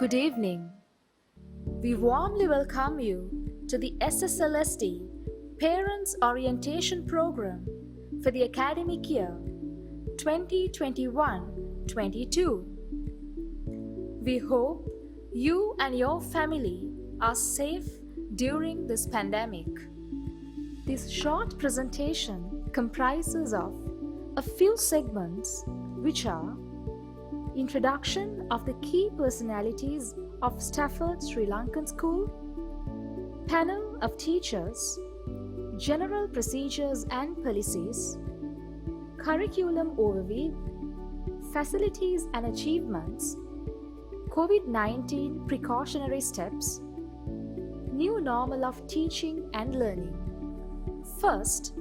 Good evening. We warmly welcome you to the SSLSD Parents Orientation Program for the academic year 2021-22. We hope you and your family are safe during this pandemic. This short presentation comprises of a few segments which are introduction of the key personalities of Stafford Sri Lankan School, panel of teachers, general procedures and policies, curriculum overview, facilities and achievements, COVID-19 precautionary steps, new normal of teaching and learning. First,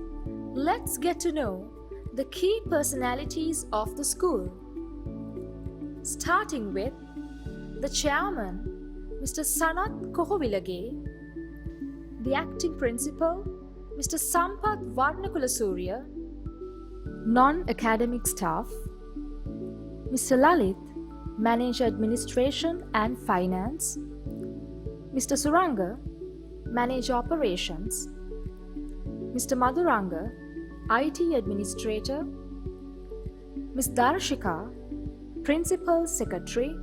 let's get to know the key personalities of the school. Starting with the chairman, Mr. Sanath Kohovilage, the acting principal, Mr. Sampath Varnakulasuriya, non-academic staff, Mr. Lalit, Manager Administration and Finance, Mr. Suranga, Manager Operations, Mr. Madhuranga, IT Administrator, Ms. Darshika, Principal Secretary,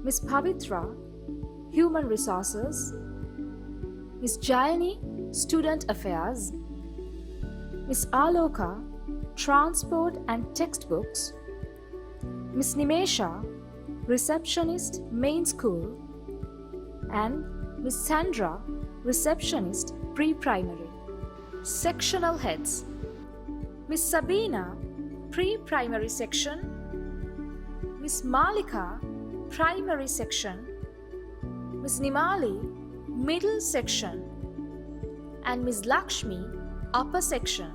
Ms. Pavitra, Human Resources, Ms. Jayani, Student Affairs, Ms. Aloka, Transport and Textbooks, Ms. Nimesha, Receptionist, Main School, and Ms. Sandra, Receptionist, Pre-Primary. Sectional Heads: Ms. Sabina, Pre-Primary Section, Ms. Malika, Primary Section, Ms. Nimali, Middle Section, and Ms. Lakshmi, Upper Section.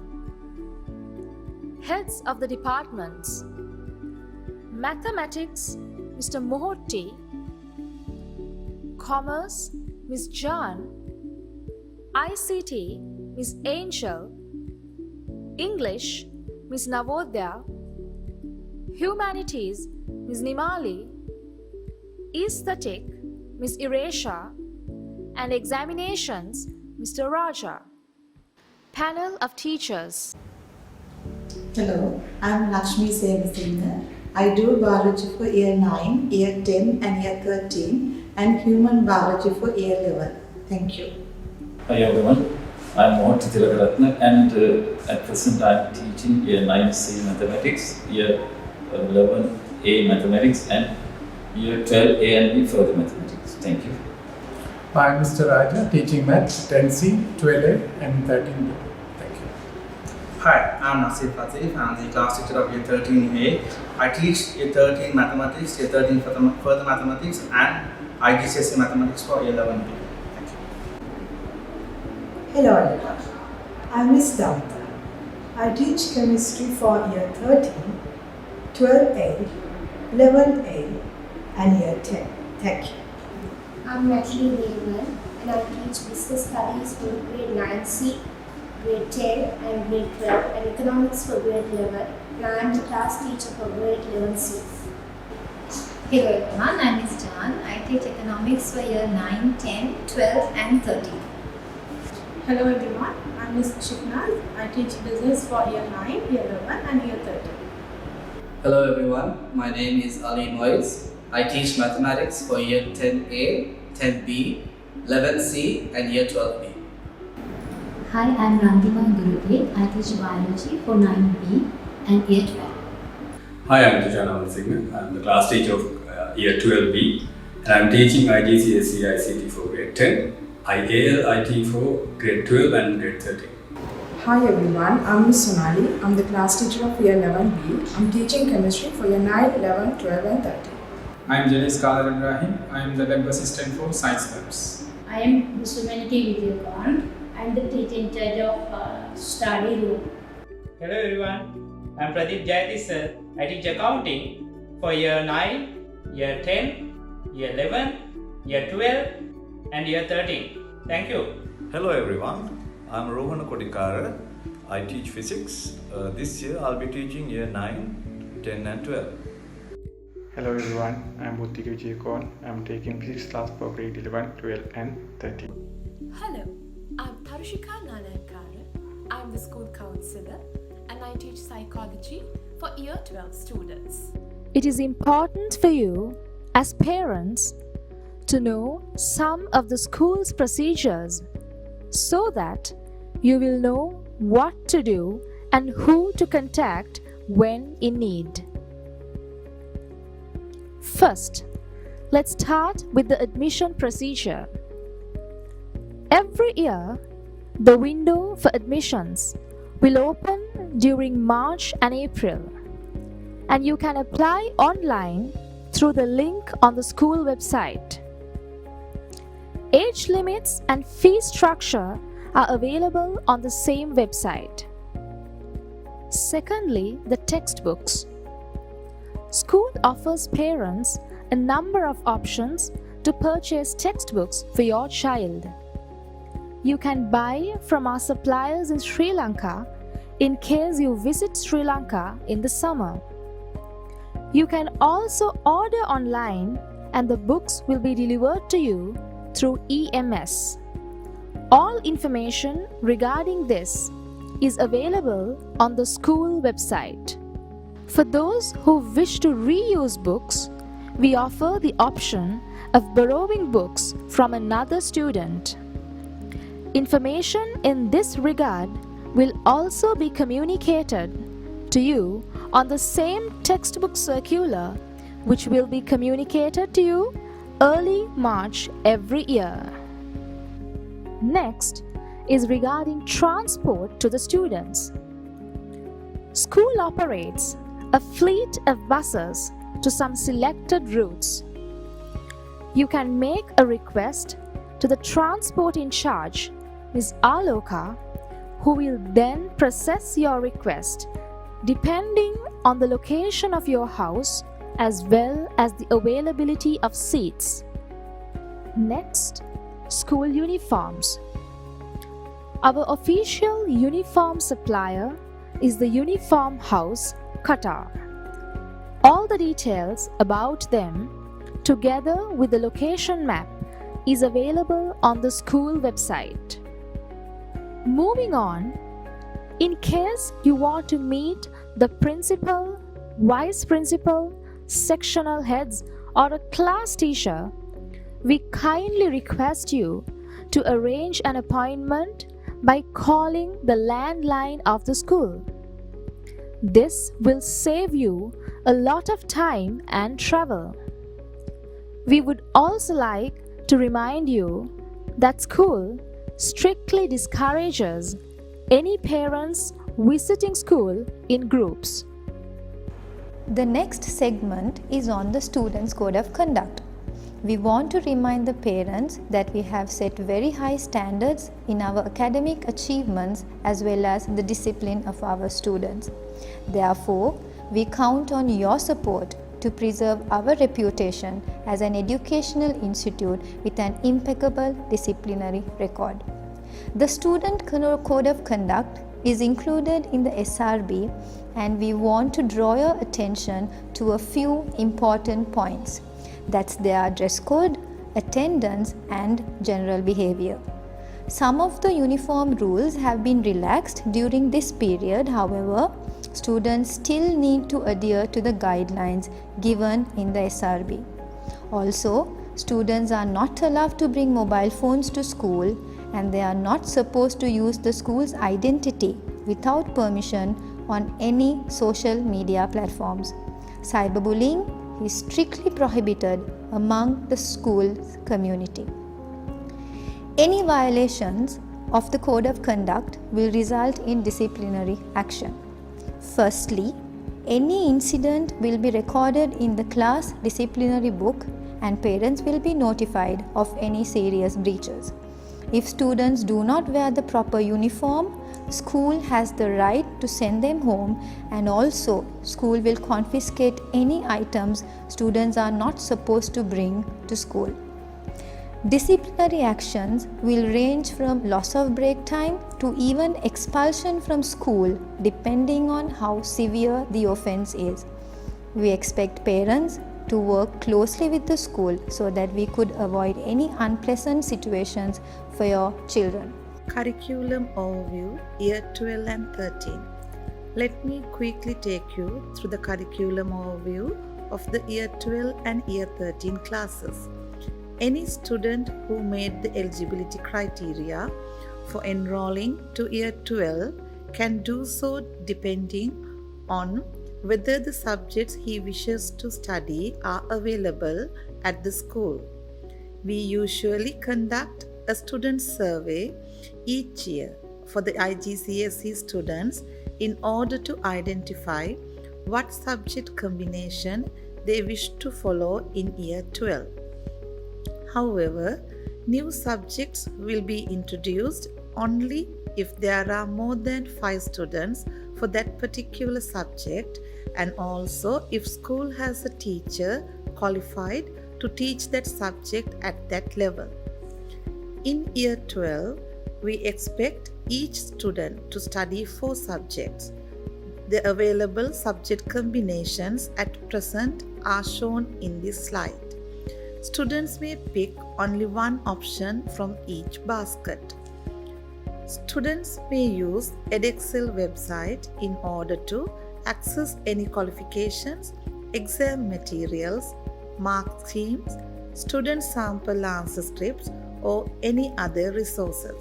Heads of the departments: Mathematics, Mr. Mohoti; Commerce, Ms. Jan; ICT, Ms. Angel; English, Ms. Navodaya; Humanities, Ms. Nimali; Aesthetic, Ms. Iresha; and Examinations, Mr. Raja. Panel of Teachers. Hello, I'm Lakshmi Sevasinghe. I do biology for year 9, year 10 and year 13 and human biology for year 11. Thank you. Hi everyone, I'm Mohoti Tilakaratna and at present I'm teaching year 9C Mathematics, year 11A Mathematics and year 12A and B further Mathematics. Thank you. I'm Mr. Raja, teaching Maths 10C, 12A and 13B. Thank you. Hi, I'm Nasir Fatih. I'm the class teacher of year 13A. I teach year 13 Mathematics, year 13 further Mathematics and IGCSE Mathematics for year 11B. Thank you. Hello everyone, I'm Ms. Davita. I teach chemistry for year 13, 12A, 11A and year 10. Thank you. I'm Natalie Newman and I teach business studies for grade 9C, grade 10 and grade 12 and economics for grade 11 and I am the class teacher for grade 11C. Hello everyone, I'm Ms. Jan. I teach economics for year 9, 10, 12 and 13. Hello everyone, I'm Ms. Shiknaz. I teach business for year 9, year 11 and year 13. Hello everyone, my name is Ali Moiz. I teach mathematics for year 10A, 10B, 11C and year 12B. Hi, I'm Randima Gurupet. I teach biology for 9B and year 12. Hi, I'm Tujan Amalsingh. I'm the class teacher of year 12B and I'm teaching IGCSE ICT for grade 10, IAL IT for grade 12 and grade 13. Hi everyone, I'm Ms. Sonali. I'm the class teacher of year 11B. I'm teaching chemistry for year 9, 11, 12 and 13. I'm Jalis Kalar Ibrahim. I am the lab assistant for science labs. I am Ms. Humanity Vidyakan. I am the teacher in charge of study room. Hello everyone, I am Pradeep Jayatissa. I teach accounting for year 9, year 10, year 11, year 12 and year 13. Thank you. Hello everyone, I am Rohan Kodikara. I teach physics. This year I'll be teaching year 9, 10 and 12. Hello everyone, I'm Buddhika Vijayakon. I'm taking physics class for grade 11, 12 and 13. Hello, I'm Tharushika Nanayankara. I'm the school counselor and I teach psychology for year 12 students. It is important for you as parents to know some of the school's procedures so that you will know what to do and who to contact when in need. First, let's start with the admission procedure. Every year, the window for admissions will open during March and April, and you can apply online through the link on the school website. Age limits and fee structure are available on the same website. Secondly, the textbooks. School offers parents a number of options to purchase textbooks for your child. You can buy from our suppliers in Sri Lanka in case you visit Sri Lanka in the summer. You can also order online and the books will be delivered to you through EMS. All information regarding this is available on the school website. For those who wish to reuse books, we offer the option of borrowing books from another student. Information in this regard will also be communicated to you on the same textbook circular, which will be communicated to you early March every year. Next is regarding transport to the students. School operates a fleet of buses to some selected routes. You can make a request to the transport in charge, Ms. Aloka, who will then process your request depending on the location of your house as well as the availability of seats. Next, school uniforms. Our official uniform supplier is the Uniform House, Qatar. All the details about them, together with the location map, is available on the school website. Moving on, in case you want to meet the principal, vice principal, sectional heads, or a class teacher, we kindly request you to arrange an appointment by calling the landline of the school. This will save you a lot of time and travel. We would also like to remind you that school strictly discourages any parents visiting school in groups. The next segment is on the Students' Code of Conduct. We want to remind the parents that we have set very high standards in our academic achievements as well as the discipline of our students. Therefore, we count on your support to preserve our reputation as an educational institute with an impeccable disciplinary record. The Student Code of Conduct is included in the SRB, and we want to draw your attention to a few important points. That's their dress code, attendance, and general behavior. Some of the uniform rules have been relaxed during this period. However, students still need to adhere to the guidelines given in the SRB. Also, students are not allowed to bring mobile phones to school, and they are not supposed to use the school's identity without permission on any social media platforms. Cyberbullying is strictly prohibited among the school's community. Any violations of the Code of Conduct will result in disciplinary action. Firstly, any incident will be recorded in the class disciplinary book and parents will be notified of any serious breaches. If students do not wear the proper uniform, school has the right to send them home, and also school will confiscate any items students are not supposed to bring to school. Disciplinary actions will range from loss of break time to even expulsion from school depending on how severe the offense is. We expect parents to work closely with the school so that we could avoid any unpleasant situations for your children. Curriculum Overview, Year 12 and 13. Let me quickly take you through the curriculum overview of the Year 12 and Year 13 classes. Any student who made the eligibility criteria for enrolling to Year 12 can do so depending on whether the subjects he wishes to study are available at the school. We usually conduct a student survey each year for the IGCSE students in order to identify what subject combination they wish to follow in Year 12. However, new subjects will be introduced only if there are more than 5 students for that particular subject, and also if school has a teacher qualified to teach that subject at that level. In Year 12, we expect each student to study 4 subjects. The available subject combinations at present are shown in this slide. Students may pick only one option from each basket. Students may use edXL website in order to access any qualifications, exam materials, mark schemes, student sample answer scripts, or any other resources.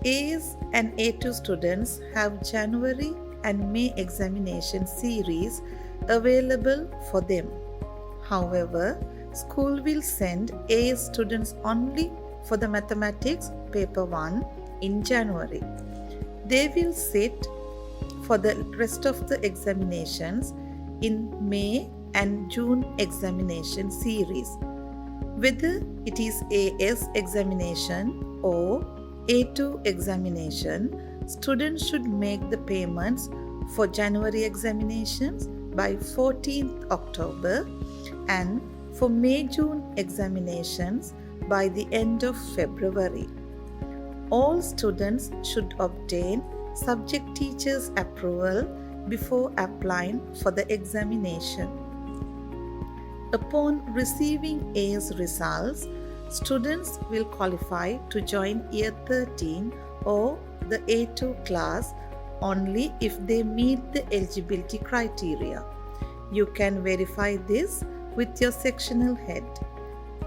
A's and A2 students have January and May examination series available for them. However, school will send A students only for the mathematics paper 1 in January. They will sit for the rest of the examinations in May and June examination series. Whether it is AS examination or A2 examination, students should make the payments for January examinations by 14th October and for May-June examinations by the end of February. All students should obtain subject teacher's approval before applying for the examination. Upon receiving A's results, students will qualify to join Year 13 or the A2 class only if they meet the eligibility criteria. You can verify this with your sectional head.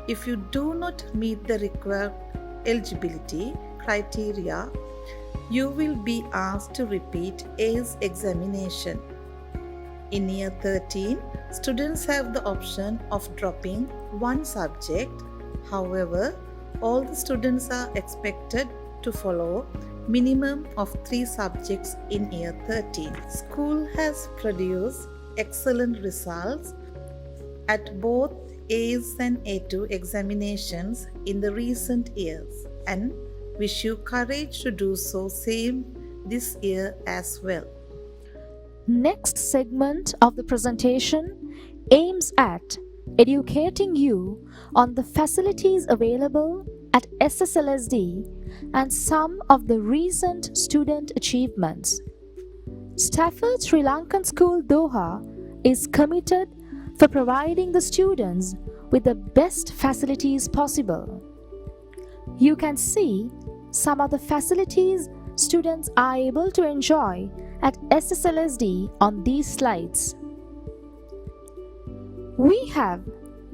If you do not meet the required eligibility criteria, you will be asked to repeat A's examination. In Year 13, students have the option of dropping one subject. However, all the students are expected to follow minimum of 3 subjects in Year 13. School has produced excellent results at both A's and A2 examinations in the recent years and wish you courage to do so same this year as well. Next segment of the presentation aims at educating you on the facilities available at SSLSD and some of the recent student achievements. Stafford Sri Lankan School Doha is committed for providing the students with the best facilities possible. You can see some of the facilities students are able to enjoy at SSLSD on these slides. We have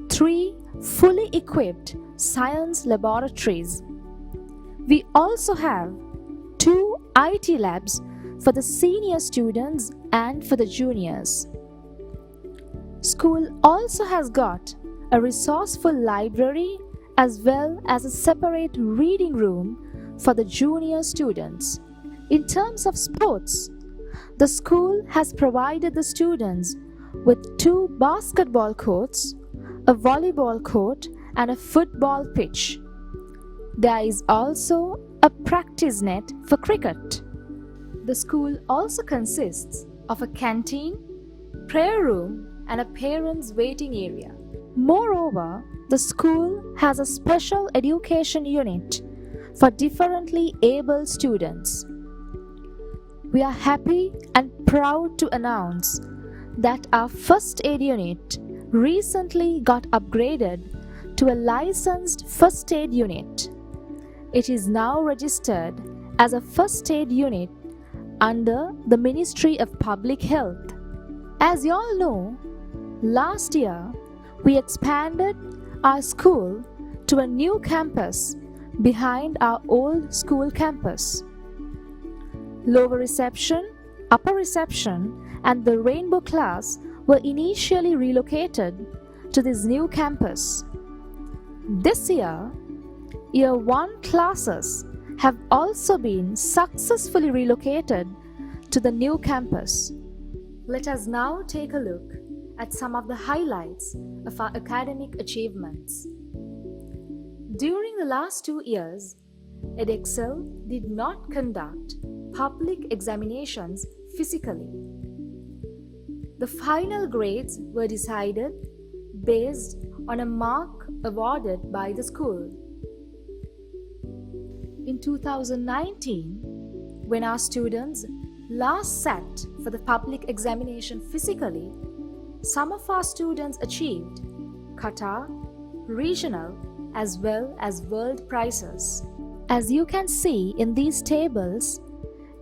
3 fully equipped science laboratories. We also have 2 IT labs for the senior students and for the juniors. School also has got a resourceful library as well as a separate reading room for the junior students. In terms of sports, the school has provided the students with 2 basketball courts, a volleyball court, and a football pitch. There is also a practice net for cricket. The school also consists of a canteen, prayer room, and a parents' waiting area. Moreover, the school has a special education unit for differently able students. We are happy and proud to announce that our first aid unit recently got upgraded to a licensed first aid unit. It is now registered as a first aid unit under the Ministry of Public Health. As you all know, last year we expanded our school to a new campus behind our old school campus. Lower reception, upper reception, and the rainbow class were initially relocated to this new campus. This year, Year 1 classes have also been successfully relocated to the new campus. Let us now take a look at some of the highlights of our academic achievements. During the last 2 years, Edexcel did not conduct public examinations physically. The final grades were decided based on a mark awarded by the school. In 2019, when our students last sat for the public examination physically, some of our students achieved Qatar, regional, as well as world prizes. As you can see in these tables,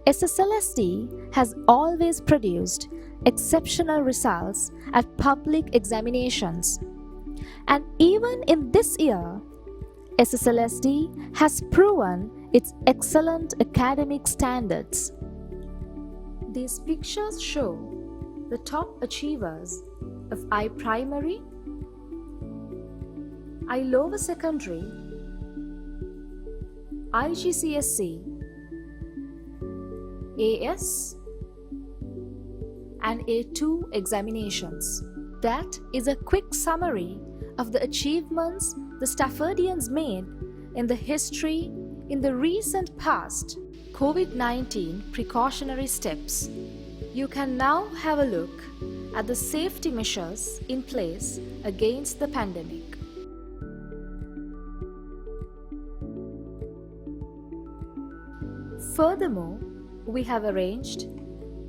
SSLSD has always produced exceptional results at public examinations. And even in this year, SSLSD has proven its excellent academic standards. These pictures show the top achievers of I Primary, I Lower Secondary, IGCSE, AS, and A2 examinations. That is a quick summary of the achievements the Staffordians made in the history in the recent past. COVID-19 precautionary steps. You can now have a look at the safety measures in place against the pandemic. Furthermore, we have arranged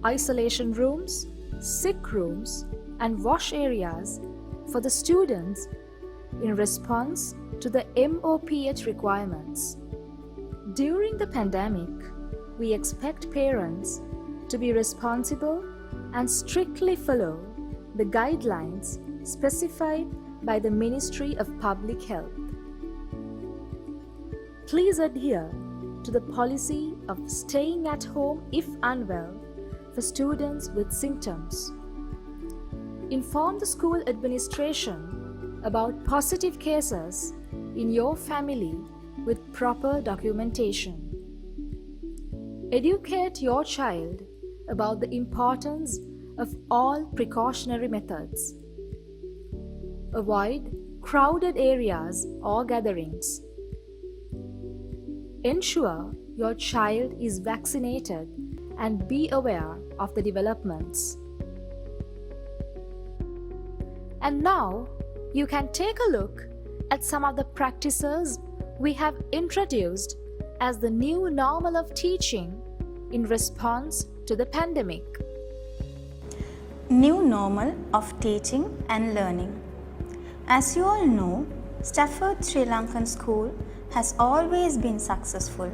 isolation rooms, sick rooms, and wash areas for the students in response to the MOPH requirements. During the pandemic, we expect parents to be responsible and strictly follow the guidelines specified by the Ministry of Public Health. Please adhere to the policy of staying at home if unwell for students with symptoms. Inform the school administration about positive cases in your family with proper documentation. Educate your child about the importance of all precautionary methods. Avoid crowded areas or gatherings. Ensure your child is vaccinated and be aware of the developments. And now you can take a look at some of the practices we have introduced as the new normal of teaching in response to the pandemic. New normal of teaching and learning. As you all know, Stafford Sri Lankan School has always been successful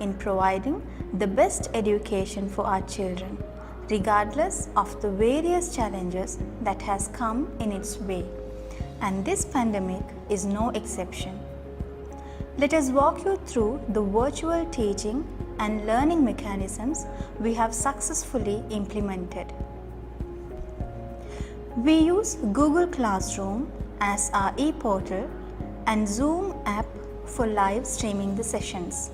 in providing the best education for our children, regardless of the various challenges that has come in its way. And this pandemic is no exception. Let us walk you through the virtual teaching and learning mechanisms we have successfully implemented. We use Google Classroom as our e-portal and Zoom app for live streaming the sessions.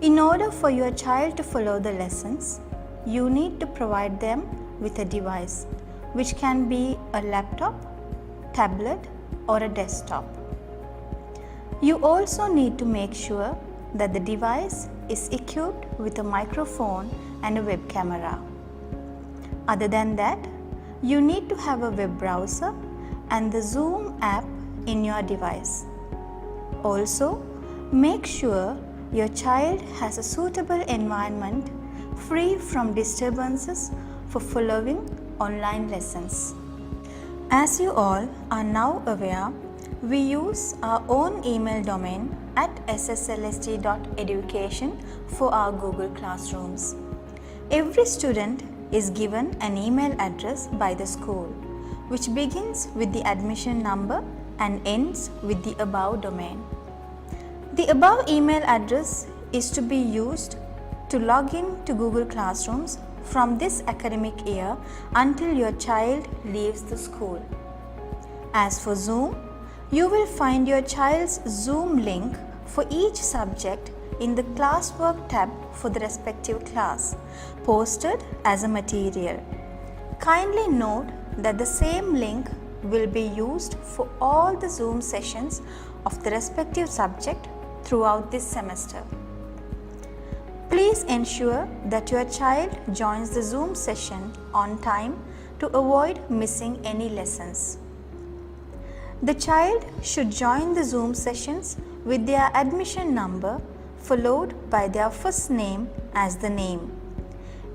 In order for your child to follow the lessons, you need to provide them with a device, which can be a laptop, tablet, or a desktop. You also need to make sure that the device is equipped with a microphone and a web camera. Other than that, you need to have a web browser and the Zoom app in your device. Also, make sure your child has a suitable environment free from disturbances for following online lessons. As you all are now aware, we use our own email domain at sslsd.education for our Google Classrooms. Every student is given an email address by the school, which begins with the admission number and ends with the above domain. The above email address is to be used to log in to Google Classrooms from this academic year until your child leaves the school. As for Zoom, you will find your child's Zoom link for each subject in the classwork tab for the respective class, posted as a material. Kindly note that the same link will be used for all the Zoom sessions of the respective subject throughout this semester. Please ensure that your child joins the Zoom session on time to avoid missing any lessons. The child should join the Zoom sessions with their admission number followed by their first name as the name.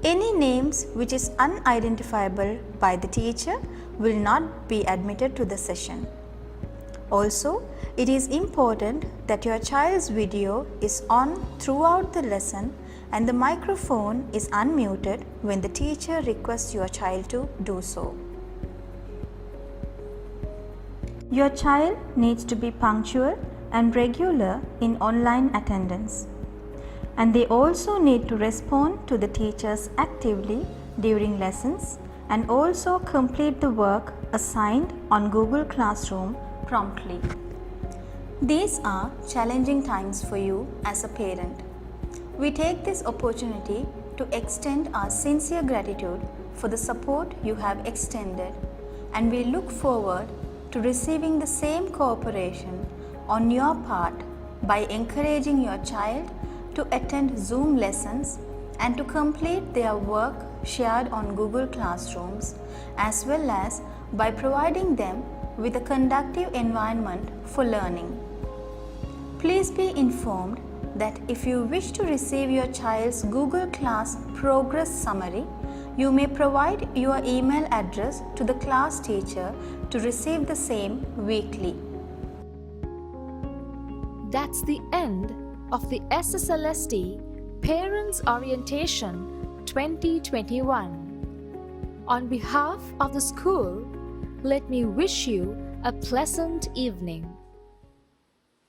Any names which is unidentifiable by the teacher will not be admitted to the session. Also, it is important that your child's video is on throughout the lesson and the microphone is unmuted when the teacher requests your child to do so. Your child needs to be punctual and regular in online attendance, and they also need to respond to the teachers actively during lessons and also complete the work assigned on Google Classroom promptly. These are challenging times for you as a parent. We take this opportunity to extend our sincere gratitude for the support you have extended, and we look forward to receiving the same cooperation on your part by encouraging your child to attend Zoom lessons and to complete their work shared on Google Classrooms, as well as by providing them with a conducive environment for learning. Please be informed that if you wish to receive your child's Google Class progress summary, you may provide your email address to the class teacher to receive the same weekly. That's the end of the SSLSD Parents Orientation 2021. On behalf of the school, let me wish you a pleasant evening.